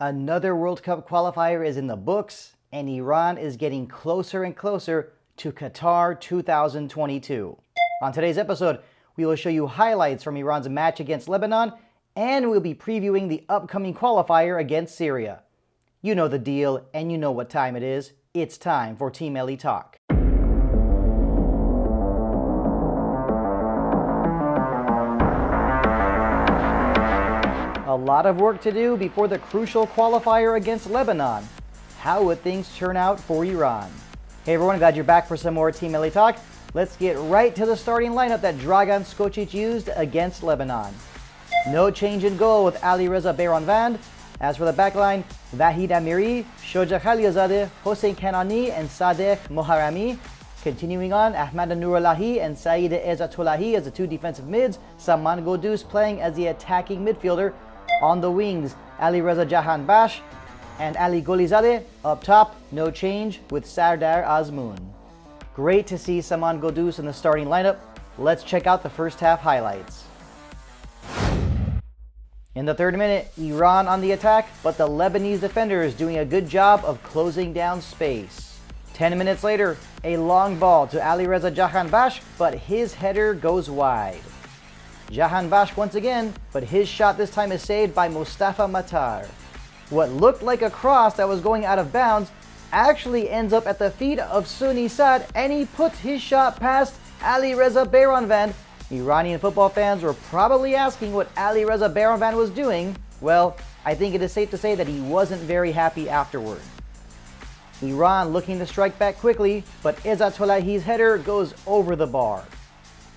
Another World Cup qualifier is in the books, and Iran is getting closer and closer to Qatar 2022. On today's episode, we will show you highlights from Iran's match against Lebanon, and we'll be previewing the upcoming qualifier against Syria. You know the deal, and you know what time it is. It's time for Team Melli Talk. A lot of work to do before the crucial qualifier against Lebanon. How would things turn out for Iran? Hey everyone, glad you're back for some more Team Melli Talk. Let's get right to the starting lineup that Dragan Skocic used against Lebanon. No change in goal with Ali Reza Bayramvand. As for the backline, Vahid Amiri, Shoja Khaliazadeh, Hossein Kanani, and Sadegh Moharrami. Continuing on, Ahmad Nourallahi and Saeed Ezzatullahi as the two defensive mids. Saman Ghodus playing as the attacking midfielder. On the wings, Ali Reza Jahanbakhsh and Ali Golizadeh. Up top, no change with Sardar Azmoun. Great to see Saman Ghodus in the starting lineup. Let's check out the first half highlights. In the third minute, Iran on the attack, but the Lebanese defenders doing a good job of closing down space. 10 minutes later, a long ball to Ali Reza Jahanbakhsh, but his header goes wide. Jahanbakhsh once again, but his shot this time is saved by Mustafa Matar. What looked like a cross that was going out of bounds actually ends up at the feet of Sunni Saad, and he puts his shot past Ali Reza Bayramvand. Iranian football fans were probably asking what Ali Reza Bayramvand was doing. Well, I think it is safe to say that he wasn't very happy afterward. Iran looking to strike back quickly, but Ezzatullahi's header goes over the bar.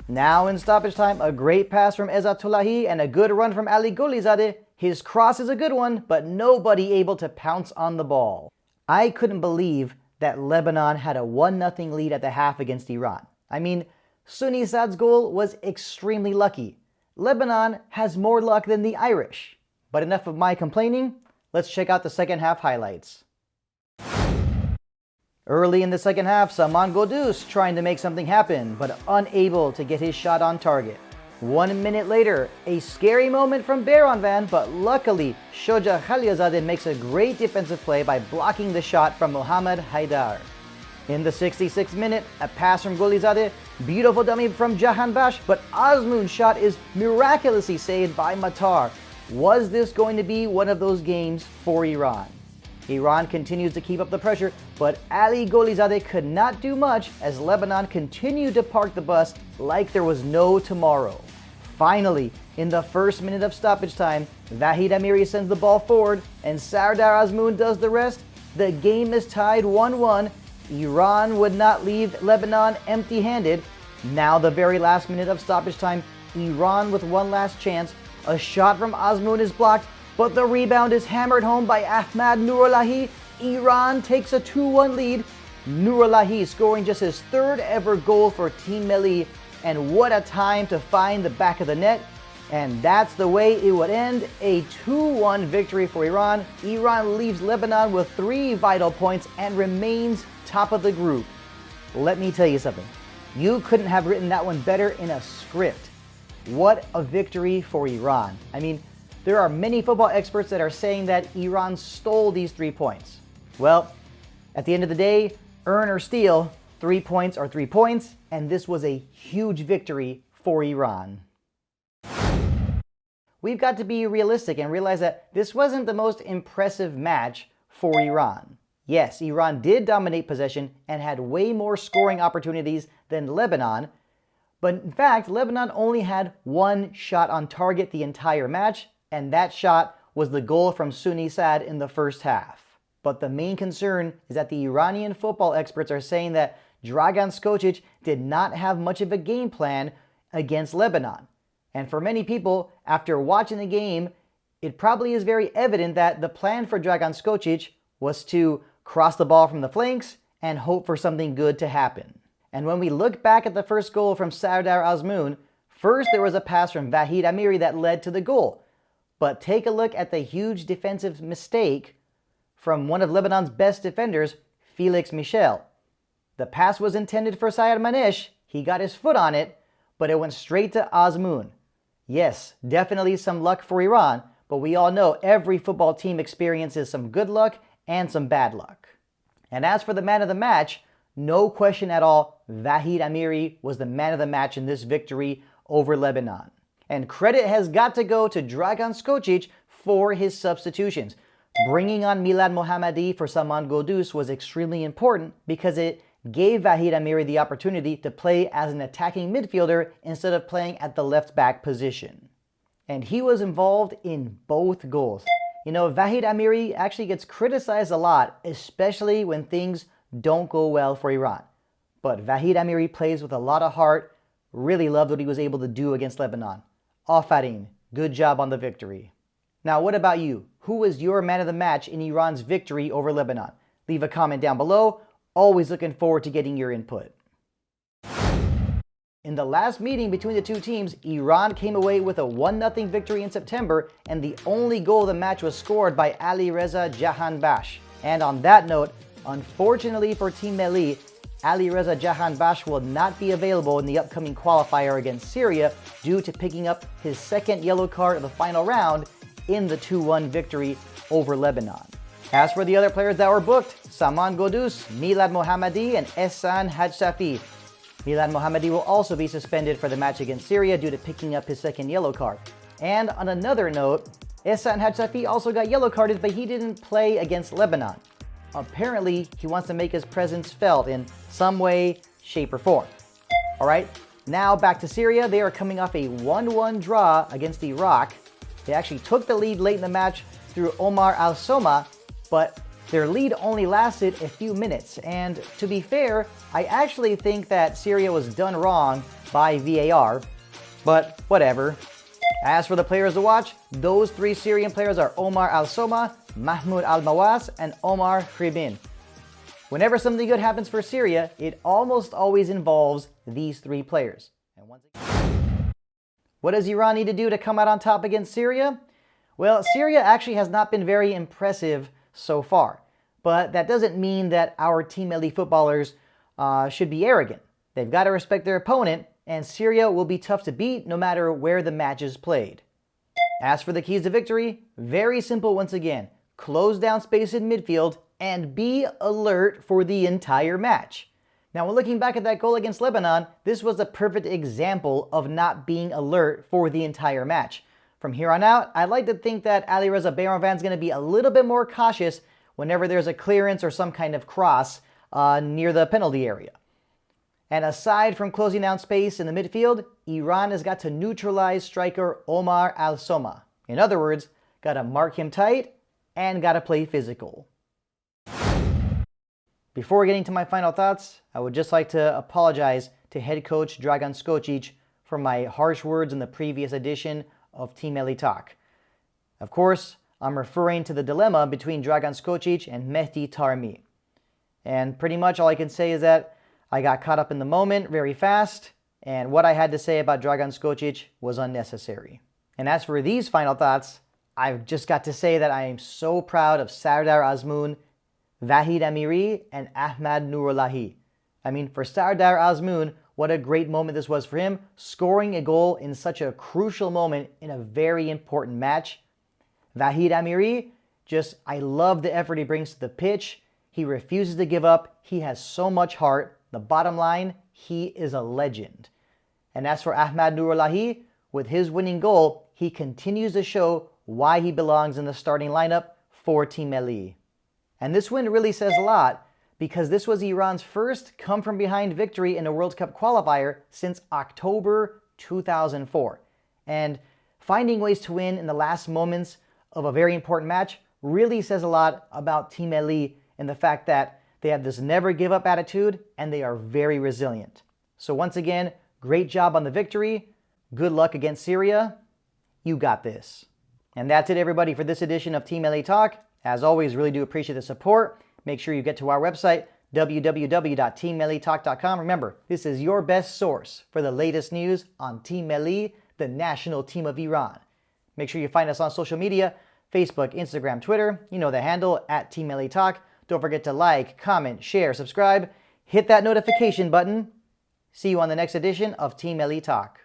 Now in stoppage time, a great pass from Ezzatullahi and a good run from Ali Golizadeh. His cross is a good one, but nobody able to pounce on the ball. I couldn't believe that Lebanon had a 1-0 lead at the half against Iran. I mean, Sunni Saad's goal was extremely lucky. Lebanon has more luck than the Irish. But enough of my complaining, let's check out the second half highlights. Early in the second half, Saman Ghodus trying to make something happen, but unable to get his shot on target. 1 minute later, a scary moment from Bayramvand, but luckily, Shoja Khaliazadeh makes a great defensive play by blocking the shot from Mohammad Haidar. In the 66th minute, a pass from Golizadeh, beautiful dummy from Jahanbakhsh, but Azmoun's shot is miraculously saved by Matar. Was this going to be one of those games for Iran? Iran continues to keep up the pressure, but Ali Golizadeh could not do much as Lebanon continued to park the bus like there was no tomorrow. Finally, in the first minute of stoppage time, Vahid Amiri sends the ball forward and Sardar Azmoun does the rest. The game is tied 1-1. Iran would not leave Lebanon empty-handed. Now the very last minute of stoppage time, Iran with one last chance. A shot from Azmoun is blocked, but the rebound is hammered home by Ahmad Nourallahi. Iran takes a 2-1 lead. Nourallahi scoring just his third ever goal for Team Melli, and what a time to find the back of the net. And that's the way it would end, a 2-1 victory for Iran. Iran leaves Lebanon with 3 vital points and remains top of the group. Let me tell you something. You couldn't have written that one better in a script. What a victory for Iran. I mean, there are many football experts that are saying that Iran stole these 3 points. Well, at the end of the day, earn or steal, 3 points are 3 points, and this was a huge victory for Iran. We've got to be realistic and realize that this wasn't the most impressive match for Iran. Yes, Iran did dominate possession and had way more scoring opportunities than Lebanon, but in fact, Lebanon only had 1 shot on target the entire match, and that shot was the goal from Sunni Saad in the first half. But the main concern is that the Iranian football experts are saying that Dragan Skocic did not have much of a game plan against Lebanon. And for many people, after watching the game, it probably is very evident that the plan for Dragan Skocic was to cross the ball from the flanks and hope for something good to happen. And when we look back at the first goal from Sardar Azmoun, first there was a pass from Vahid Amiri that led to the goal. But take a look at the huge defensive mistake from one of Lebanon's best defenders, Felix Michel. The pass was intended for Sayed Manesh. He got his foot on it, but it went straight to Azmoun. Yes, definitely some luck for Iran, but we all know every football team experiences some good luck and some bad luck. And as for the man of the match, no question at all, Vahid Amiri was the man of the match in this victory over Lebanon. And credit has got to go to Dragan Skocic for his substitutions. Bringing on Milad Mohammadi for Saman Ghoddos was extremely important because it gave Vahid Amiri the opportunity to play as an attacking midfielder instead of playing at the left back position. And he was involved in both goals. You know, Vahid Amiri actually gets criticized a lot, especially when things don't go well for Iran. But Vahid Amiri plays with a lot of heart. Really loved what he was able to do against Lebanon. Afarin, good job on the victory. Now, what about you? Who was your man of the match in Iran's victory over Lebanon? Leave a comment down below. Always looking forward to getting your input. In the last meeting between the two teams, Iran came away with a 1-0 victory in September, and the only goal of the match was scored by Alireza Jahanbakhsh. And on that note, unfortunately for Team Melli, Alireza Jahanbakhsh will not be available in the upcoming qualifier against Syria due to picking up his second yellow card of the final round in the 2-1 victory over Lebanon. As for the other players that were booked, Saman Ghoddos, Milad Mohammadi, and Ehsan Hajsafi. Milad Mohammadi will also be suspended for the match against Syria due to picking up his second yellow card. And on another note, Ehsan Hajsafi also got yellow carded, but he didn't play against Lebanon. Apparently, he wants to make his presence felt in some way, shape, or form. Alright, now back to Syria. They are coming off a 1-1 draw against Iraq. They actually took the lead late in the match through Omar Al-Soma, but their lead only lasted a few minutes. And to be fair, I actually think that Syria was done wrong by VAR, but whatever. As for the players to watch, those three Syrian players are Omar Al-Soma, Mahmoud Al-Mawas, and Omar Hribin. Whenever something good happens for Syria, it almost always involves these three players. And once again, what does Iran need to do to come out on top against Syria? Well, Syria actually has not been very impressive so far. But that doesn't mean that our Team Melli footballers should be arrogant. They've got to respect their opponent, and Syria will be tough to beat no matter where the match is played. As for the keys to victory, very simple once again. Close down space in midfield and be alert for the entire match. Now, when looking back at that goal against Lebanon, this was a perfect example of not being alert for the entire match. From here on out, I'd like to think that Alireza Bayramvan's going to be a little bit more cautious whenever there's a clearance or some kind of cross near the penalty area. And aside from closing down space in the midfield, Iran has got to neutralize striker Omar Al-Soma. In other words, got to mark him tight and got to play physical. Before getting to my final thoughts, I would just like to apologize to head coach Dragan Skocic for my harsh words in the previous edition of Team Melli Talk. Of course, I'm referring to the dilemma between Dragan Skocic and Mehdi Taremi. And pretty much all I can say is that I got caught up in the moment very fast, and what I had to say about Dragan Skocic was unnecessary. And as for these final thoughts, I've just got to say that I am so proud of Sardar Azmoun, Vahid Amiri, and Ahmad Nurullahi. I mean, for Sardar Azmoun, what a great moment this was for him, scoring a goal in such a crucial moment in a very important match. Vahid Amiri, I love the effort he brings to the pitch. He refuses to give up. He has so much heart. The bottom line, he is a legend. And as for Ahmad Nurullahi, with his winning goal, he continues to show why he belongs in the starting lineup for Team Melli. And this win really says a lot because this was Iran's first come-from-behind victory in a World Cup qualifier since October 2004. And finding ways to win in the last moments of a very important match really says a lot about Team Melli and the fact that they have this never-give-up attitude and they are very resilient. So once again, great job on the victory. Good luck against Syria. You got this. And that's it, everybody, for this edition of Team Melli Talk. As always, really do appreciate the support. Make sure you get to our website, www.teammellitalk.com. Remember, this is your best source for the latest news on Team Melli, the national team of Iran. Make sure you find us on social media, Facebook, Instagram, Twitter. You know the handle, @Team Melli Talk. Don't forget to like, comment, share, subscribe. Hit that notification button. See you on the next edition of Team Melli Talk.